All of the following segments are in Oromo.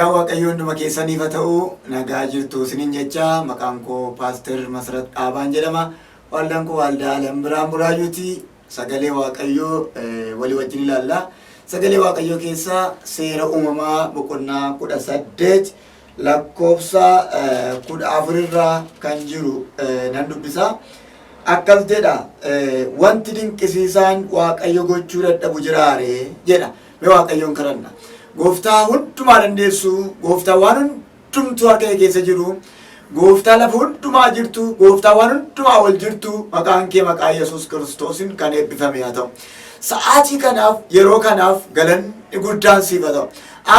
Nagaa Waaqayyoo hunduma keessaniif haa ta'u. Nagaa jirtu isiniin jecha maqaan koo Paaster Masrat Dhaabaan jedhama. Waldaan koo waldaa Alam Biraan Buraayyuuti. Sagalee Waaqayyoo walii wajjin ilaalla. Sagalee Waaqayyoo keessaa seera uumamaa boqonnaa 18 lakkoofsa 14 irraa kan jiru nan dubbisa. Akkas jedha wanti dinqisiisaan Waaqayyo gochuu dadhabu jiraare jedha. Mee Waaqayyoon kadhanna. Gooftaa hundumaa dandeessu, gooftaa waan hundumtuu harka kee keessa jiru, gooftaa lafa hundumaa jirtu, gooftaa waan hundumaa ol jirtu, maqaan kee maqaa Yesuus Kiristoosiin kan eebbifame haa ta'u. Sa'aatii kanaaf yeroo kanaaf galanni guddaan siif haa ta'u.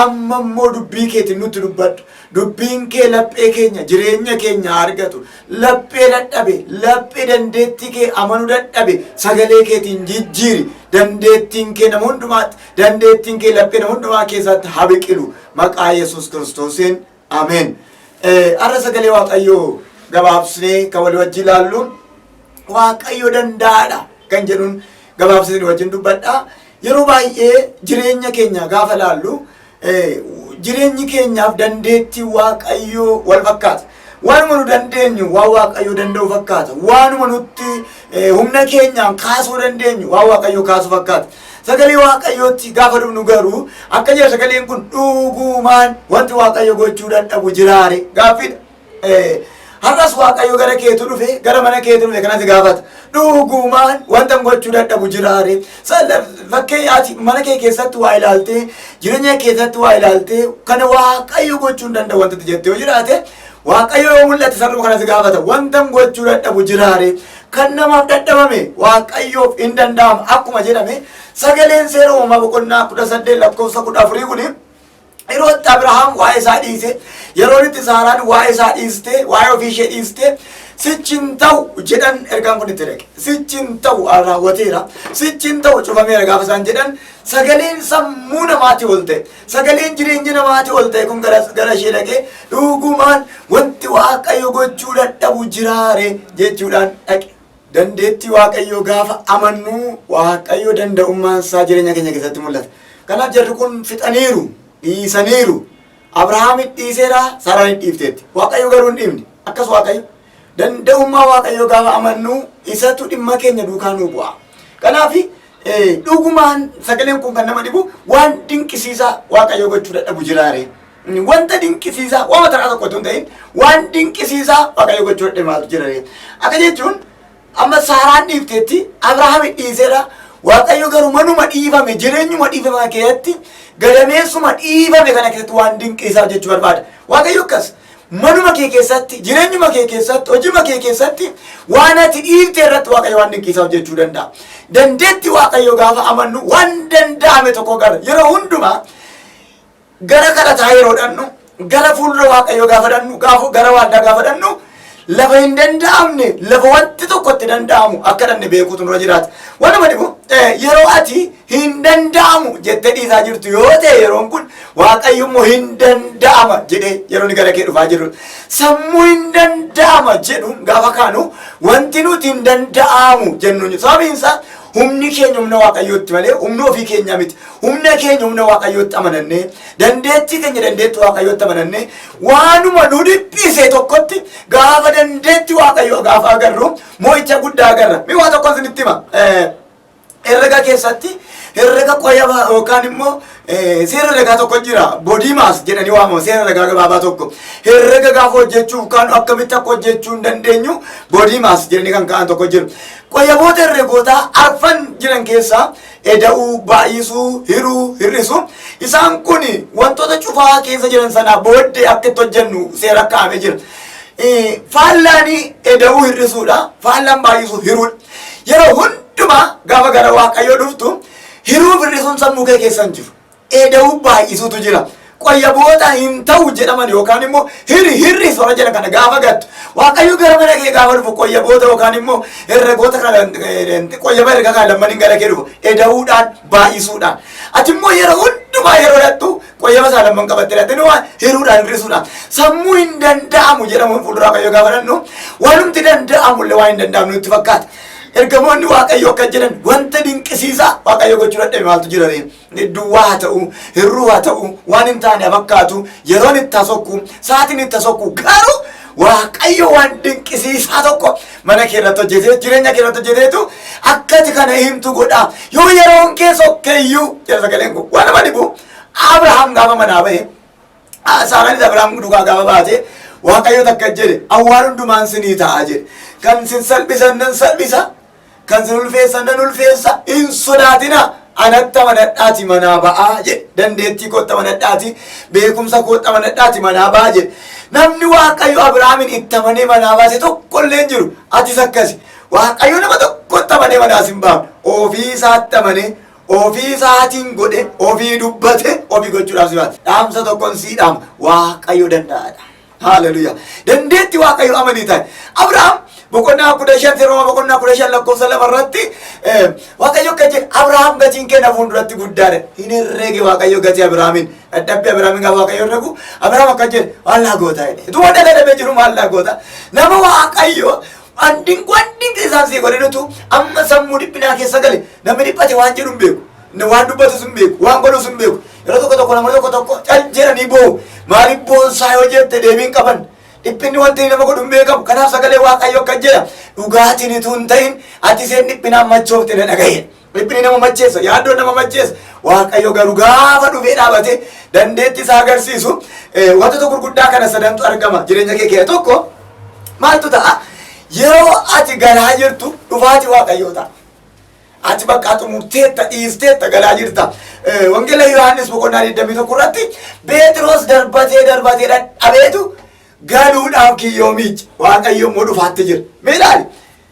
Amma immoo dubbii keetiin nutti dubbadhu. Dubbiin kee laphee keenya jireenya keenya argatu. Laphee dadhabe, laphee dandeettii kee amanuu dadhabe sagalee keetiin jijjiiri. Dandeettiin kee nama hundumaatti, dandeettiin kee laphee nama hundumaa keessatti haa biqilu. Maqaa Yesuus Kiristoosiin ameen. Har'a sagalee Waaqayyoo gabaabsinee kan walii wajjin ilaallu Waaqayyo danda'aadha kan jedhuun gabaabsinee wajjin dubbadha. Yeroo baay'ee jireenya keenya gaafa ilaallu jireenyi keenyaaf dandeettii Waaqayyoo wal fakkaata. Waanuma nu dandeenyu waan Waaqayyoo danda'u fakkaata. Waanuma nutti humna keenyaan kaasuu dandeenyu waan Waaqayyoo kaasu fakkaata. Sagalee Waaqayyootti gaafa dhufnu garuu akka jedha sagaleen kun dhugumaan wanti Waaqayyo gochuu dadhabu jiraare gaaffiidha. Har'as Waaqayyo gara keetu dhufe gara mana keetu dhufe kanatti gaafata. Dhugumaan wanta gochuu dadhabu jiraare. Fakkeenyaaf mana kee keessatti waa ilaaltee jireenya keessatti waa ilaaltee kana Waaqayyo gochuu danda'u wanta jettee yoo jiraate Waaqayyo yoo mul'ate sarara kanatti gaafata. Wanta gochuu dadhabu jiraare kan namaaf dadhabame Waaqayyoof hin danda'amu akkuma jedhame sagaleen seera uumamaa boqonnaa 18 lakkoofsa 14 kuni yeroo itti Abrahaam waa'ee isaa dhiise yeroo itti Saaraan waa'ee isaa dhiiste waa'ee ofii ishee dhiiste sichin ta'u jedhan ergaan kun itti dhaqe sichin ta'u raawwateera sichin ta'u cufameera gaafa isaan jedhan sagaleen sammuu namaatii ol ta'e sagaleen jireenya namaatii ol ta'e kun gara ishee dhaqe dhugumaan wanti Waaqayyo gochuu dadhabu jiraare jechuudhaan dhaqe. Dandeettii Waaqayyoo gaafa amannu Waaqayyo danda'ummaan isaa jireenya keenya keessatti mul'ata. Kanaaf jarri kun fixaniiru. Dhiisaniiru. Abrahaam dhiiseera, Saaraan dhiifteetti. Waaqayyo garuu hin dhiifne. Akkas Waaqayyo danda'ummaa Waaqayyo gaafa amannu isatu dhimma keenya duukaa nuu bu'a. Kanaaf dhugumaan sagaleen kun kan nama dhibu waan dinqisiisaa Waaqayyo gochuu dadhabu jiraare. Wanta dinqisiisaa waan taraa tokko otoo hin ta'in waan dinqisiisaa Waaqayyo gochuu dadhabu jiraare. Akka jechuun amma Saaraan dhiifteetti Abrahaam dhiiseera. Waaqayyo garuu manuma dhiifame jireenyuma dhiifame keessatti gadameessuma dhiifame kana keessatti waan dinqisaa jechuu barbaada. Waaqayyo akkas manuma kee keessatti jireenyuma kee keessatti hojima kee keessatti waan ati dhiifte irratti Waaqayyo waan dinqisaa hojjechuu danda'a. Dandeetti Waaqayyo gaafa amannu waan danda'ame tokko gara yeroo hundumaa gara kadhataa yeroo dhannu gara fuuldura Waaqayyo gaafa dhannu gara waldaa gaafa dhannu lafa hin danda'amne lafa wanti tokkotti danda'amu akka dhanne beekuutu nurra jiraata. Wanuma dhibu yeroo ati hin danda'amu jettee dhiisaa jirtu yoo ta'e yeroon kun Waaqayyo immoo hin danda'ama jedhee yeroo inni gara kee dhufaa jiru. Sammuu hin danda'ama jedhuun gaafa kaanu wanti nuti hin danda'amu jennuun sababiin isaa humni keenya humna Waaqayyootti malee humna ofii keenya miti. Humna keenya humna Waaqayyootti amanannee dandeettii keenya dandeettii Waaqayyootti amanannee waanuma nu dhiphise tokkotti gaafa dandeettii Waaqayyoo gaafa agarru moo'icha guddaa agarra. Mee waa tokko isinitti hima. Herrega keessatti herrega qoyaba yookaan immoo seera herregaa tokko jira. Boodiimaas jedhanii waamamu seera herregaa gabaabaa tokko. Herrega gaafa hojjechuuf kan akkamitti akka hojjechuu hin dandeenyu boodiimaas jedhanii kan ka'an tokko jira. Qoyaboota herregootaa arfan jiran keessaa eda'uu, baay'isuu, hiruu, hir'isuu isaan kun wantoota cufaa keessa jiran sana booddee akka itti hojjennu seera kaa'amee jira. Faallaan eda'uu hir'isuudha. Faallaan baay'isuu hiruudha. Yeroo hundumaa gaafa gara Waaqayyoo dhuftu hiruu hir'isuun sammuu kee keessa hin jiru. Eda'uu baay'isuutu jira. Qoyaboota hin ta'u jedhaman yookaan immoo hir'isu warra jedhan kana gaafa gattu Waaqayyo gara mana kee gaafa dhufu qoyaboota yookaan immoo herregoota kana qoyaba erga kan lamman gara kee dhufu eda'uudhaan baay'isuudhaan ati immoo yeroo hundumaa yeroo dhattu qoyaba isaa lamman qabattee dhattee waan hiruudhaan hir'isuudhaan sammuu hin danda'amu jedhamuun fuuldura Waaqayyo gaafa dhannu waanumti danda'amullee waan hin danda'amne nutti fakkaata. ergamoonni waaqayyo akka jedhan wanta dinqisiisaa waaqayyo gochuu dadhabe maaltu jira ree? Duwwaa haa ta'u, hirruu haa ta'u, waan hin taane fakkaatu, yeroon itti hasokku, sa'aatiin itti hasokku, garuu waaqayyo waan dinqisiisaa tokko mana kee irratti hojjetee, jireenya kee irratti hojjeteetu akkati kana himtu godha. Yoo yeroon kee sokkeeyyuu jedha sagaleen kun. Waan nama dhibu Abrahaam gaafa manaa bahe, Saaraanis Abrahaam dhugaa gaafa baate, waaqayyo takka jedhe awwaan hundumaan sinii ta'a jedhe. Kan sin salphisan nan salphisa, kan sin ulfeessan nan ulfeessa, hin sodaatina. Anatti amanadhaati manaa ba'aa jedhe. Dandeettii kootti amanadhaati, beekumsa kootti amanadhaati manaa ba'aa jedhe. Namni waaqayyo Abrahaamin itti amanee manaa baase tokkollee hin jiru. Atis akkasi. Waaqayyo nama tokkotti amanee manaas hin baafne. Ofii isaatti amanee, ofii isaatiin godhe, ofii dubbate, ofii gochuudhaaf si baate. Dhaamsa tokkoon sii dhaama. Waaqayyo danda'aadha. Hallelujah. Dandeettii waaqayyo amanii ta'e. Abrahaam boqonnaa 15 Rooma boqonnaa 15 lakkoofsa 2 irratti waaqayyo akka jedhe Abrahaam gatiin kenna fuulduratti guddaadha. Hin herreege waaqayyo gatii Abrahaamin. Dadhabbii Abrahaamin gaafa waaqayyo herregu Abrahaam akka jedhe maallaa goota jedhe. Tuma dadhabee jiru maallaa goota. Nama waaqayyo wandin isaan sii godhanitu amma sammuu dhiphinaa keessa gale namni dhiphate waan jedhu hin beeku. Waan dubbatus hin beeku, waan godhus hin beeku. Yeroo tokko namoonni tokko cal jedhanii boo'u. Maaliif boonsaa yoo jette deebiin qaban. Dhiphinni wanti nama godhu hin beekamu. Kanaaf sagalee waaqayyo akka jedha dhugaatiin ituu hin ta'in ati seen dhiphinaan machoofte na dhagaye. Dhiphinni nama macheessa, yaaddoon nama macheessa. Waaqayyo garuu gaafa dhufee dhaabate dandeettii isaa agarsiisu wantoota gurguddaa kana sadantu argama jireenya kee keessa. Tokko maaltu ta'a? Yeroo ati galaa jirtu dhufaati waaqayyoo ta'a. Ati bakka xumurteetta dhiisteetta galaa jirta. Wangeela Yohaannis boqonnaa 21 irratti Phexros darbatee dhabeetu galuudhaaf kiyyoo miice. Waaqayyo immoo dhufaatti jira. Mee ilaali.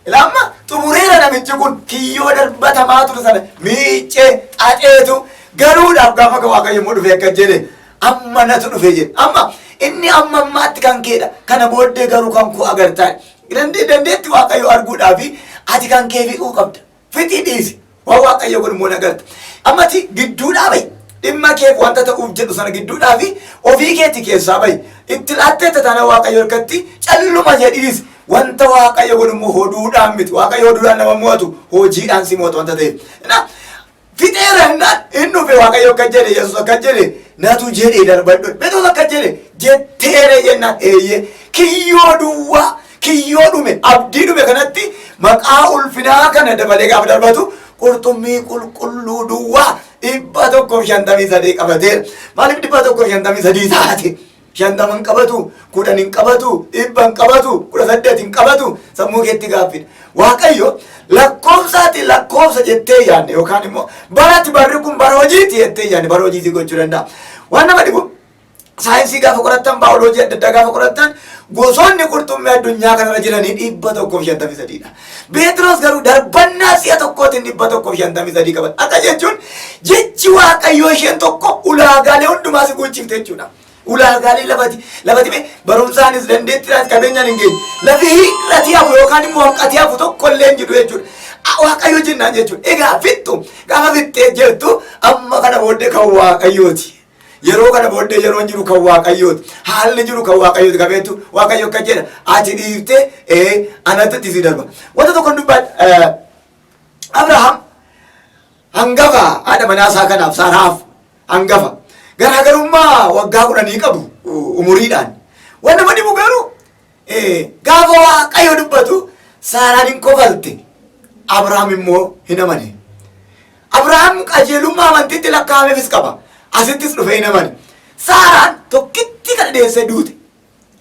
Ilaamma xumureera namichi kun kiyyoo darbatamaa ture sana miicee xaxeetu galuudhaaf gaafa waaqayyo immoo dhufee akka jedhe amma natu dhufee jedhe. Amma inni amma ammaatti kan keedha. Kana booddee garuu kan koo agartaa. Dandeetti waaqayyo arguudhaafi ati kan kee fiquu qabda. Fixii dhiisi. Waan waaqayyo kun immoo nagarta. Ammati gidduudhaa bahi. Dhimma keef wanta ta'uuf jedhu sana gidduudhaa fi ofii keetti keessaa bahi. Itti laatteetta taana waaqayyo harkatti calluma jedhiis. Wanta waaqayyo kun immoo hoduudhaan miti. Waaqayyo hoduudhaan nama mo'atu hojiidhaan si mo'atu wanta ta'eef. Fixeera hennaan hin dhufe waaqayyo akka jedhe Yesuus akka jedhe natu jedhe darbadhu. Phexros akka jedhe jetteere jennaan eeyyee kiyyoo duwwaa. Kiyyoo dhume abdii dhume kanatti maqaa ulfinaa kana dabalee gaafa darbatu qurxummii qulqulluu duwwaa 153 qabateera. Maaliif 153 taate? 50 hin qabatu, 10 hin qabatu, 100 hin qabatu, 18 hin qabatu sammuu keetti gaaffidha. Waaqayyo lakkoofsa jettee yaadne yookaan immoo barri kun bara hojiiti jettee yaadne bara hojiitii gochuu danda'a. Waan nama dhibu saayinsii gaafa qorattan, baayoloojii adda addaa gaafa qorattan gosoonni qurxummii addunyaa kanarra jiranii 153 dha. Phexros garuu darbannaa si'a tokkootiin 153 qaban. Akka jechuun jechi waaqayyoo isheen tokko ulaagaalee hundumaa si guuchifte jechuudha. Ulaagaalee lafati barumsaanis dandeettiidhaanis qabeenyaan hin geenye. Lafi hir'atii hafu yookaan immoo hanqatii hafu tokkollee hin jiru jechuudha. Waaqayyo jennaan jechuudha. Egaa fixxu gaafa fixxee jirtu amma kana booddee kan waaqayyooti. Yeroo kana booddee yeroon jiru kan waaqayyooti. Haalli jiru kan waaqayyooti qabeetu waaqayyo akka jedha ati dhiiftee anatti si darba. Wanta tokko dubbaa Abrahaam hangafa haadha manaasaa kanaaf Saaraaf hangafa. Garaagarummaa waggaa 10 qabu umuriidhaan. Wanta nama dhibu garuu gaafa waaqayyo dubbatu Saaraan hin kofalte. Abrahaam immoo hin amane. Abrahaam qajeelummaa amantiitti lakkaa'ameefis qaba. Asittis dhufee hin amane. Saaraan tokkitti kana deessee duute.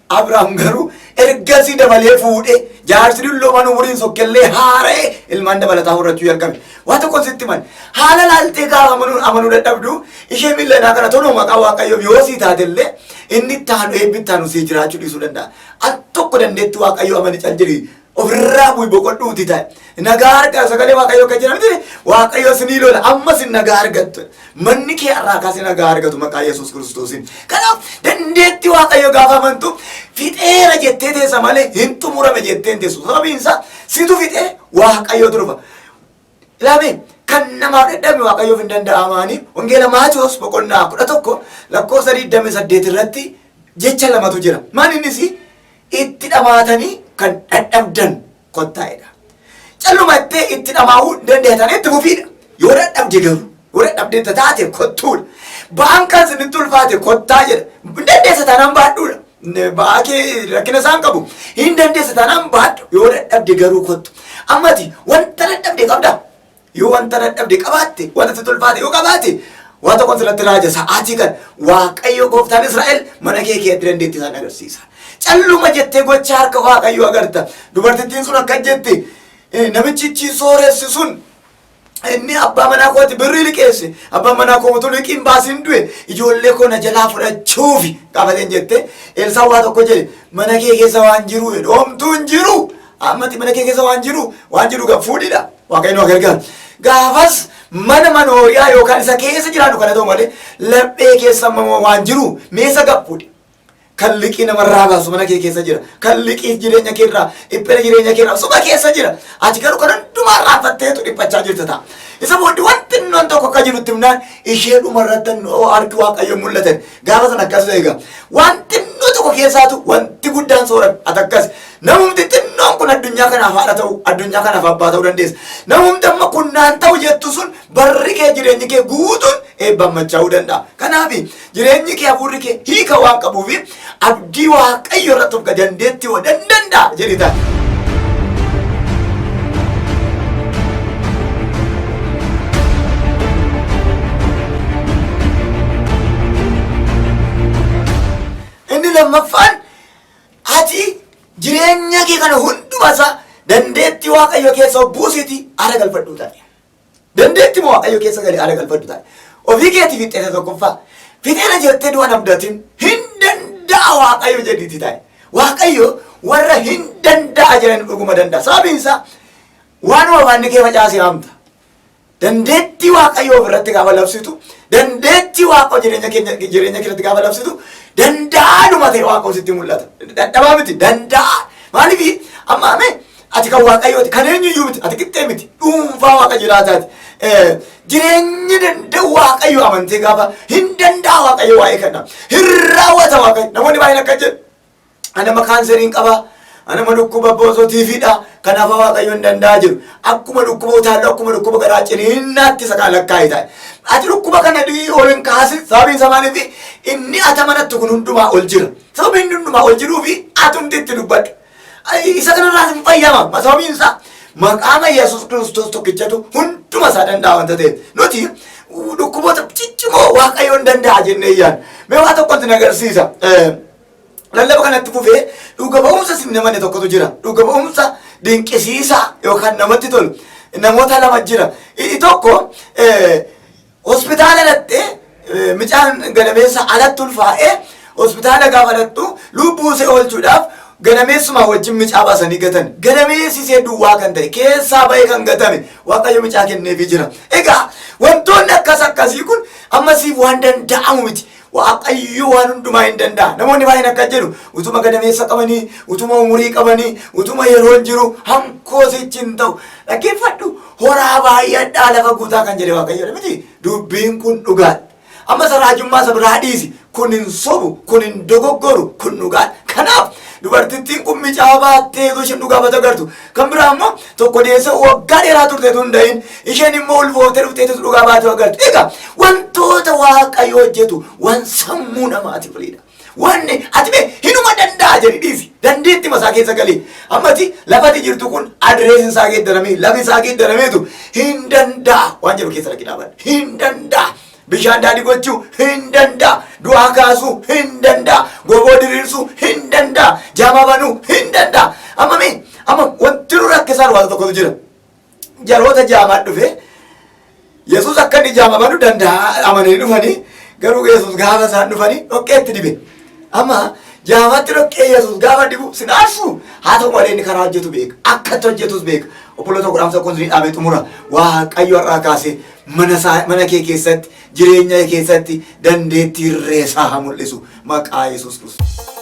Abrahaam garuu ergasii dabalee fuudhee jaarsi dullooman umuriin sokkellee haara'ee ilmaan dabalataa horachuu jalqabe. Waan tokko sitti mane haala laaltee gaafa amanuu dadhabdu ishee millanaa kana toluu maqaa waaqayyoo yoo sii taatellee inni taanu eebbi taanu sii jiraachuu dhiisuu danda'a. Al tokko dandeetti waaqayyoo amani cal jedhi ofirraa bu'i boqodhuuti ta'e. Nagaa argaa sagalee waaqayyoo akka jedhamti waaqayyoo sinii lola amma sin nagaa argattu. Manni kee irraa kaasee nagaa argatu maqaa Yesuus Kiristoosiin. Kanaaf dandeetti waaqayyo gaafa amantu fixeera jettee teessa malee hin xumurame jettee teessu. Sababiin isaa situ fixee waaqayyootu dhufa. Ilaame kan namaaf dadhabe waaqayyoof hin danda'amaanii wangeela Maatiyos boqonnaa 11 lakkoofsa 28 irratti jecha lamatu jira. Maal innis itti dhamaatanii kan dadhabdan kottaa'edha. callumattee itti dhamaa'uu dandeetanitti fufiidha. Yoo dadhabde garuu yoo dadhabde taate kottuudha. Ba'aan kan isinitti ulfaate kottaa jedha. Dandeessa taanaan baadhuudha. Ba'aa kee rakkina isaan qabu. Hin dandeessa taanaan baadhu. Yoo dadhabde garuu kottu. Ammati wanta dadhabde qabda. Yoo wanta dadhabde qabaatte wanta sitti ulfaate yoo qabaate waan tokkoon sirratti raaja sa'aatii kan Waaqayyo gooftaan Israa'el mana kee keessatti dandeettii isaan agarsiisa. Calluma jettee gocha harka Waaqayyo agarta. Dubartittiin sun akka jette namichi sooressi sun inni abbaa manaa kooti birrii liqeesse abbaa manaa koo utuu liqiin baasin du'e ijoollee koo na jalaa fudhachuufi qabateen jette Elsaan waa tokko jedhe mana kee keessa waan jiru dhoomtuu hin jiru ammati mana kee keessa waan jiru gab fuudhidha Waaqayyo nu gargaara. Gaafas mana manooriyaa yookaan isa keessa jiraannu kana ta'u malee laphee keessa waan jiru meesa gab fuudhi. Kan liqii namarraa baasu mana kee keessa jira. Kan liqii jireenya keerraa dhiphina jireenya keerraa suba keessa jira. Ati garuu kan hundumaa raaffatteetu dhiphachaa jirta ta'a. Isa booddee wanti inni tokko akka jirutti himnaan ishee dhumarratti harki Waaqayyo mul'atan. Gaafa sana akkas eega. Wanti inni tokko keessaatu wanti guddaan sooran ati akkas. Namumti xinnoon kun addunyaa kanaaf haadha ta'u addunyaa kanaaf abbaa ta'uu dandeessa. Namumti amma kunnaan ta'u jettu sun barri kee jireenyi kee guutuun eebbammachuu danda'a. Kanaaf jireenyi kee hafuurri kee hiika waan qabuuf abdii Waaqayyo irratti of dandeetti waan danda'a jedhi ta'a. Inni lammaffaan ati jireenya kee kana hundumasaa dandeetti Waaqayyo keessa buusiti ara galfadhu ta'a. Dandeetti Waaqayyo keessa gali ara galfadhu ta'a. Ofii keetii fixeessa tokkoffaa fixeera jettee du'a abdatiin hin danda'a Waaqayyo jedhiti ta'a. Waaqayyo warra hin danda'a jiran dhuguma danda'a. Sababiin isaa waanuma waanni kee facaasee hamta. Dandeetti Waaqayyo ofirratti gaafa labsitu dandeetti Waaqayyo jireenya keetti gaafa labsitu danda'aadhuma ta'e Waaqayyo sitti mul'ata. Dadhabaa miti danda'a. Maaliif amma ati kan Waaqayyooti kan eenyuyyuu miti ati qixxee miti dhuunfaa Waaqa jiraataati. Jireenyi danda'u Waaqayyo amantee gaafa hin danda'a Waaqayyo waa'ee kana hin raawwata Waaqayyo. Namoonni baay'een akka jedhu anama kaanseriin qaba anama dhukkuba boosootiifidha kanaaf Waaqayyo hin danda'a jiru. Akkuma dhukkuba utaallu akkuma dhukkuba garaa ciniinnaatti sakaa lakkaa'ee taa'e. Ati dhukkuba kana ol hin kaasin sababiin isaa maaliif inni ata manatti kun hundumaa ol jira. Sababiin inni hundumaa ol jiruufi atumti itti dubbadhu. Isa kanarraa hin fayyama. Sababiin isaa maqaama Yesuus Kiristoos tokkichatu hunduma isaa danda'a wanta ta'eef. Nuti dhukkuboota ciccimoo Waaqayyo hin danda'a jennee yaadna. Mee waa tokkotti na agarsiisa. Lallaba kanatti fufee dhuga ba'umsa sin namni tokkotu jira. Dhuga ba'umsa dinqisiisaa yookaan namatti tolu. Namoota lama jira. Tokko hospitaala dhattee micaan gadameessa alatti ulfaa'ee hospitaala gaafa dhattu lubbuu ishee oolchuudhaaf gadameessumaa wajjin micaa baasanii gatan. Gadameessi ishee duwwaa kan ta'e keessaa bahee kan gatame Waaqayyo micaa kenneefii jira. Egaa wantoonni akkasii kun ammasiif waan danda'amu miti. Waaqayyo waan hundumaa hin danda'a. Namoonni baay'een akka jedhu utuma gadameessa qabanii utuma umurii qabanii utuma yeroo jiru hankoo sichi hin ta'u. Dhaggeeffadhu horaa baay'adhaa lafa guutaa kan jedhe Waaqayyo miti. Dubbiin kun dhugaadha. Amma raajummaa isa biraa dhiisi. Kun hin sobu, kun hin dogoggoru, kun dhugaadha. Kanaaf dubartittiin kun micaa baattee isheen dhugaa bata gartu. Kan biraa immoo tokko deessa waggaa dheeraa turte hundaa'in isheen immoo ulfootee dhufteetu dhugaa baatee agartu. Egaa wantoota Waaqayyo hojjetu waan sammuu namaati firiidha. Wanni ati hinuma danda'a jedhi dhiisi. Dandeetti masaa keessa galee. Ammati lafati jirtu kun adireesiin isaa geeddaramee lafi isaa geeddarameetu hin danda'a waan jedhu keessa dhaqi dhaabadha. Hin danda'a. Bishaan daadhii gochuu hin danda'a. Du'aa kaasuu hin danda'a. Goboo diriirsuu hin danda'a. Jaama banuu hin danda'a. Amma wanti nu rakkisaan waan tokkotu jira. Jaroota jaamaan dhufe Yesuus akka inni jaama banuu danda'a amananii dhufanii garuu Yesuus gaafa isaan dhufanii dhoqqeetti dibe. Amma jaamatti dhoqqee Yesuus gaafa dibu sin aarsu haa ta'u malee inni karaa hojjetu beeka. Akka itti hojjetus beeka. Obboloota kudhaamsa kun dhaabee xumura Waaqayyo irraa kaasee mana kee keessatti jireenya keessatti dandeettii irreesaa haa mul'isu maqaa Yesuus Kiristoos.